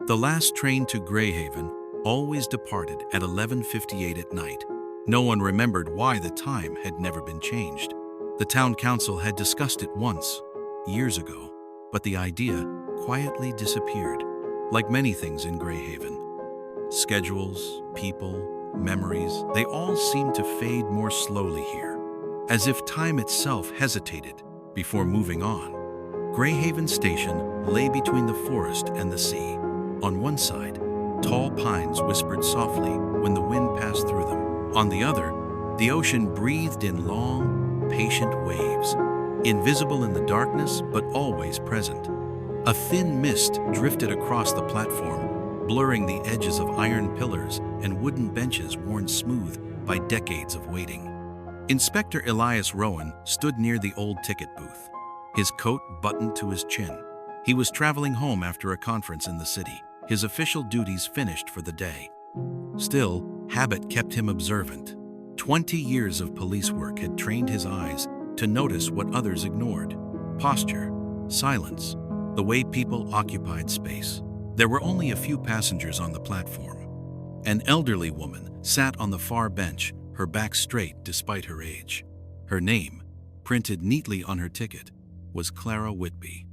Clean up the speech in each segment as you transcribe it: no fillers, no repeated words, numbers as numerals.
The last train to Greyhaven always departed at 11:58 at night. No one remembered why the time had never been changed. The town council had discussed it once, years ago, but the idea quietly disappeared, like many things in Greyhaven. Schedules, people, memories, they all seemed to fade more slowly here, as if time itself hesitated before moving on. Greyhaven Station lay between the forest and the sea. On one side, tall pines whispered softly when the wind passed through them. On the other, the ocean breathed in long, patient waves, invisible in the darkness but always present. A thin mist drifted across the platform, blurring the edges of iron pillars and wooden benches worn smooth by decades of waiting. Inspector Elias Rowan stood near the old ticket booth, his coat buttoned to his chin. He was traveling home after a conference in the city, his official duties finished for the day. Still, habit kept him observant. 20 years of police work had trained his eyes to notice what others ignored: posture, silence, the way people occupied space. There were only a few passengers on the platform. An elderly woman sat on the far bench, her back straight despite her age. Her name, printed neatly on her ticket, was Clara Whitby.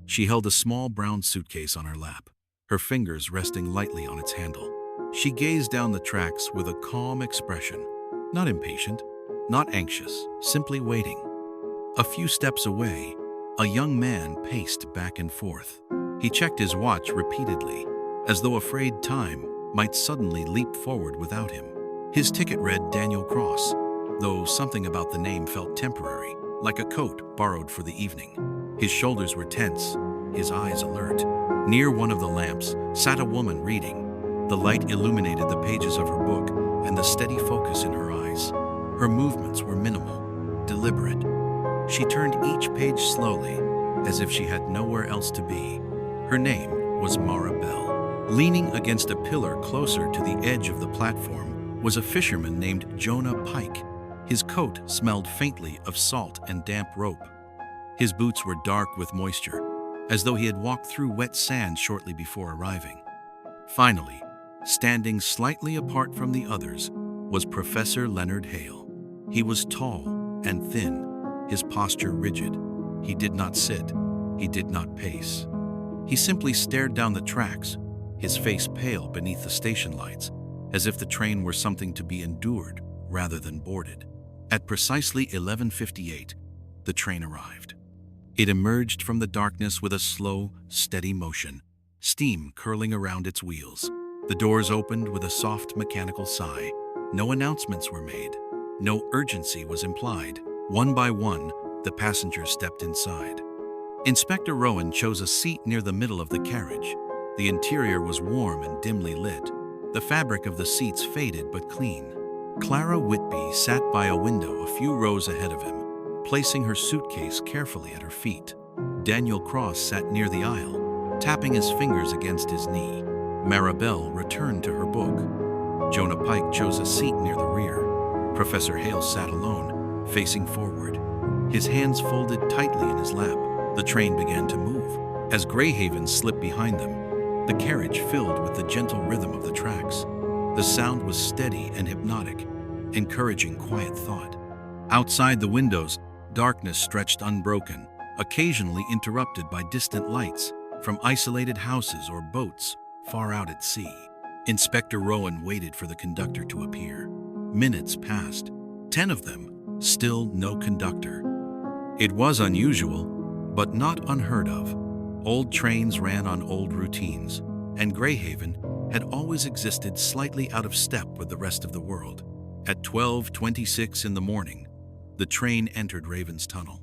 She held a small brown suitcase on her lap, her fingers resting lightly on its handle. She gazed down the tracks with a calm expression, not impatient, not anxious, simply waiting. A few steps away, a young man paced back and forth. He checked his watch repeatedly, as though afraid time might suddenly leap forward without him. His ticket read Daniel Cross, though something about the name felt temporary, like a coat borrowed for the evening. His shoulders were tense, his eyes alert. Near one of the lamps sat a woman reading. The light illuminated the pages of her book and the steady focus in her eyes. Her movements were minimal, deliberate. She turned each page slowly, as if she had nowhere else to be. Her name was Mara Bell. Leaning against a pillar closer to the edge of the platform was a fisherman named Jonah Pike. His coat smelled faintly of salt and damp rope. His boots were dark with moisture, as though he had walked through wet sand shortly before arriving. Finally, standing slightly apart from the others, was Professor Leonard Hale. He was tall and thin, his posture rigid. He did not sit, he did not pace. He simply stared down the tracks, his face pale beneath the station lights, as if the train were something to be endured rather than boarded. At precisely 11:58, the train arrived. It emerged from the darkness with a slow, steady motion, steam curling around its wheels. The doors opened with a soft mechanical sigh. No announcements were made. No urgency was implied. One by one, the passengers stepped inside. Inspector Rowan chose a seat near the middle of the carriage. The interior was warm and dimly lit. The fabric of the seats faded but clean. Clara Whitby sat by a window a few rows ahead of him, placing her suitcase carefully at her feet. Daniel Cross sat near the aisle, tapping his fingers against his knee. Maribel returned to her book. Jonah Pike chose a seat near the rear. Professor Hale sat alone, facing forward, his hands folded tightly in his lap. The train began to move. As Greyhaven slipped behind them, the carriage filled with the gentle rhythm of the tracks. The sound was steady and hypnotic, encouraging quiet thought. Outside the windows, darkness stretched unbroken, occasionally interrupted by distant lights from isolated houses or boats far out at sea. Inspector Rowan waited for the conductor to appear. Minutes passed, 10 of them, still no conductor. It was unusual, but not unheard of. Old trains ran on old routines, and Greyhaven had always existed slightly out of step with the rest of the world. At 12:26 in the morning, the train entered Raven's Tunnel.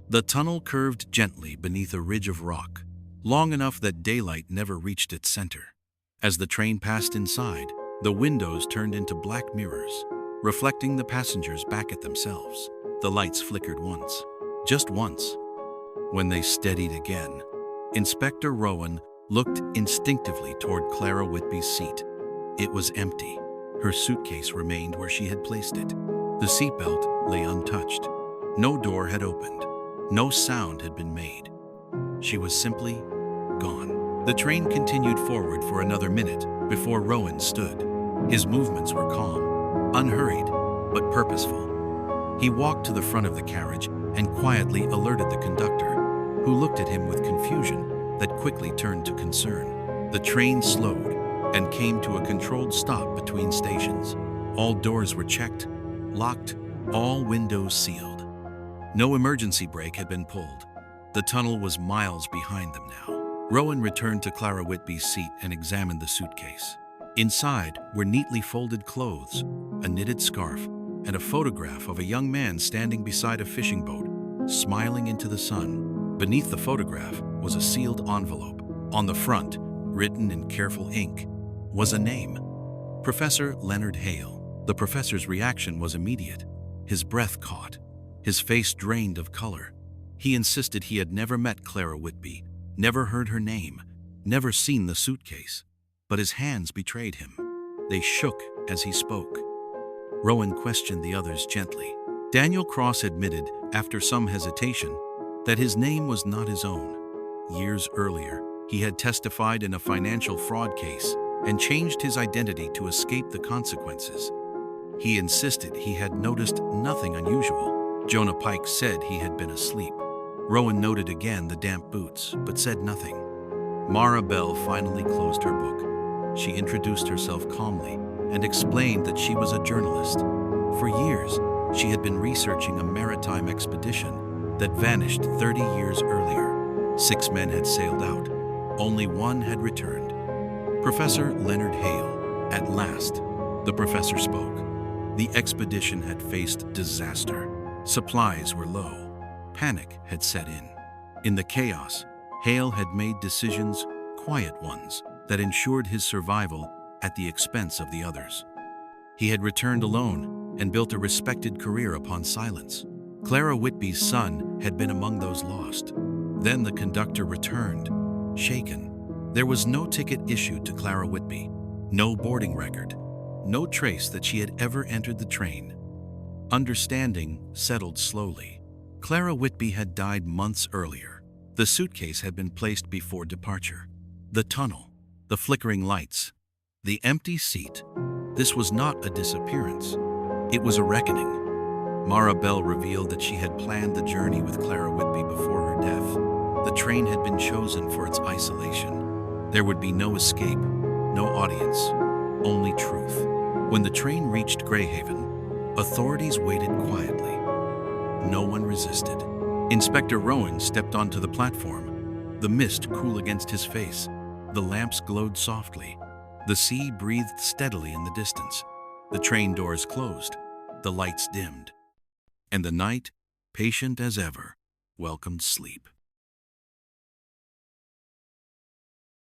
The tunnel curved gently beneath a ridge of rock, long enough that daylight never reached its center. As the train passed inside, the windows turned into black mirrors, reflecting the passengers back at themselves. The lights flickered once, just once. When they steadied again, Inspector Rowan looked instinctively toward Clara Whitby's seat. It was empty. Her suitcase remained where she had placed it. The seatbelt lay untouched. No door had opened. No sound had been made. She was simply gone. The train continued forward for another minute before Rowan stood. His movements were calm, unhurried, but purposeful. He walked to the front of the carriage and quietly alerted the conductor, who looked at him with confusion that quickly turned to concern. The train slowed and came to a controlled stop between stations. All doors were checked, locked, all windows sealed. No emergency brake had been pulled. The tunnel was miles behind them now. Rowan returned to Clara Whitby's seat and examined the suitcase. Inside were neatly folded clothes, a knitted scarf, and a photograph of a young man standing beside a fishing boat, smiling into the sun. Beneath the photograph was a sealed envelope. On the front, written in careful ink, was a name: Professor Leonard Hale. The professor's reaction was immediate. His breath caught, his face drained of color. He insisted he had never met Clara Whitby, never heard her name, never seen the suitcase. But his hands betrayed him. They shook as he spoke. Rowan questioned the others gently. Daniel Cross admitted, after some hesitation, that his name was not his own. Years earlier, he had testified in a financial fraud case and changed his identity to escape the consequences. He insisted he had noticed nothing unusual. Jonah Pike said he had been asleep. Rowan noted again the damp boots, but said nothing. Mara Bell finally closed her book. She introduced herself calmly and explained that she was a journalist. For years, she had been researching a maritime expedition that vanished 30 years earlier. 6 men had sailed out. Only one had returned. Professor Leonard Hale. At last, the professor spoke. The expedition had faced disaster. Supplies were low. Panic had set in. In the chaos, Hale had made decisions, quiet ones, that ensured his survival at the expense of the others. He had returned alone and built a respected career upon silence. Clara Whitby's son had been among those lost. Then the conductor returned, shaken. There was no ticket issued to Clara Whitby, no boarding record, no trace that she had ever entered the train. Understanding settled slowly. Clara Whitby had died months earlier. The suitcase had been placed before departure. The tunnel, the flickering lights, the empty seat. This was not a disappearance. It was a reckoning. Mara Bell revealed that she had planned the journey with Clara Whitby before her death. The train had been chosen for its isolation. There would be no escape, no audience, only truth. When the train reached Greyhaven, authorities waited quietly. No one resisted. Inspector Rowan stepped onto the platform, the mist cool against his face. The lamps glowed softly. The sea breathed steadily in the distance. The train doors closed. The lights dimmed. And the night, patient as ever, welcomed sleep.